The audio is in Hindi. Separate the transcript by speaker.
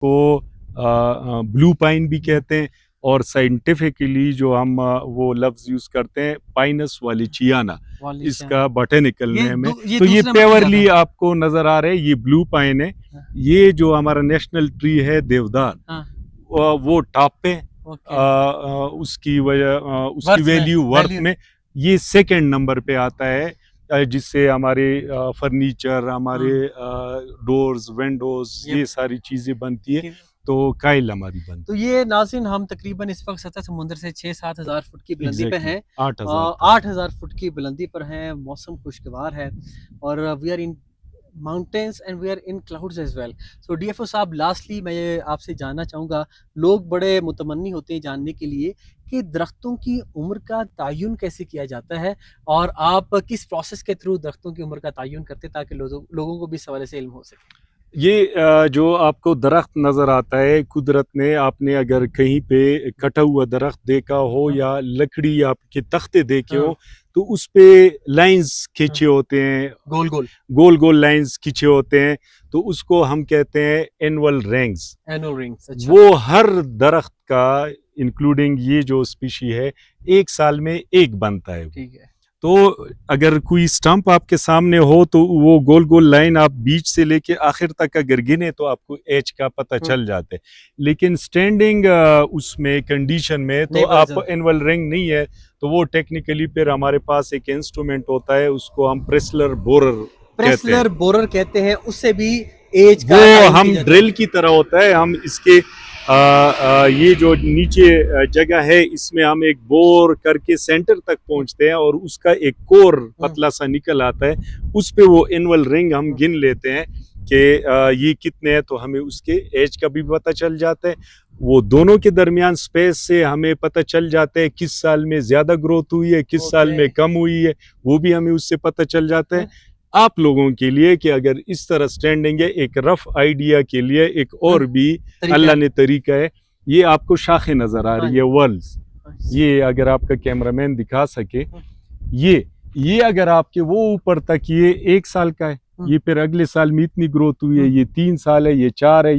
Speaker 1: को ब्लू पाइन भी कहते हैं, और साइंटिफिकली जो हम वो लफ्ज यूज करते हैं पाइनस वालिचियाना, इसका बॉटेनिकल नेम है। तो ये पेवरली आपको नजर आ रहा है, ये ब्लू पाइन है। ये जो हमारा नेशनल ट्री है देवदार, वो टॉप पे, उसकी वजह उसकी वैल्यू वर्थ में ये सेकंड नंबर पे आता है, जिससे हमारे फर्नीचर, हमारे डोर्स, विंडोज, ये सारी चीजें बनती है। तो काइल हमारी बनती है।
Speaker 2: तो ये नाज़रीन, हम तकरीबन इस वक्त सतह समुद्र से 6-7 हज़ार फुट की बुलंदी पे हैं।
Speaker 1: 8,000
Speaker 2: फुट की बुलंदी पर हैं। मौसम खुशगवार है और we are in mountains and we are in clouds as well. So DFO साहब, लास्टली मैं ये आपसे जानना चाहूँगा, लोग बड़े मुतमन्नी होते हैं जानने के लिए कि दरख्तों की उम्र का तयन कैसे किया जाता है और आप किस प्रोसेस के थ्रू दरख्तों की उम्र का तयन करते हैं ताकि लोगों को भी इस हवाले से इल्म हो सके।
Speaker 1: ये जो आपको दरख्त नज़र आता है कुदरत ने, आपने अगर कहीं पे कटा हुआ दरख्त देखा हो या लकड़ी आपके तख्ते देखे हो, तो उस पे लाइंस खींचे होते हैं, गोल गोल लाइंस खींचे होते हैं, तो उसको हम कहते हैं एनुअल रिंग्स।
Speaker 2: अच्छा।
Speaker 1: वो हर दरख्त का, इंक्लूडिंग ये जो स्पीशी है, 1 साल में एक बनता है।
Speaker 2: ठीक है।
Speaker 1: तो अगर कोई स्टंप आपके सामने हो तो वो गोल गोल लाइन आप बीच से लेके आखिर तक अगर गिने तो आपको एज का पता चल जाता है। लेकिन स्टैंडिंग उसमें कंडीशन में तो आप एनुअल रिंग नहीं है, तो वो टेक्निकली फिर हमारे पास एक इंस्ट्रूमेंट होता है, उसको हम प्रेसलर बोरर
Speaker 2: कहते हैं। उससे भी एज का
Speaker 1: वो हम ड्रिल की तरह होता है। हम इसके ये जो नीचे जगह है, इसमें हम एक बोर करके सेंटर तक पहुंचते हैं और उसका एक कोर पतला सा निकल आता है, उस पे वो एनुअल रिंग हम गिन लेते हैं कि ये कितने हैं, तो हमें उसके एज का भी पता चल जाता है। वो दोनों के दरमियान स्पेस से हमें पता चल जाता है किस साल में ज्यादा ग्रोथ हुई है, किस साल में कम हुई है, वो भी हमें उससे पता चल जाता है। आप लोगों के लिए कि अगर इस तरह स्टैंडिंग है, एक रफ आइडिया के लिए एक और भी अल्लाह ने तरीका है। ये आपको शाखें नजर आ रही है, वर्ल्स, ये अगर आपका कैमरामैन दिखा सके, ये अगर आपके वो ऊपर तक, ये 1 साल का है, ये फिर अगले साल में इतनी ग्रोथ हुई है, ये 3 साल है, ये 4 है।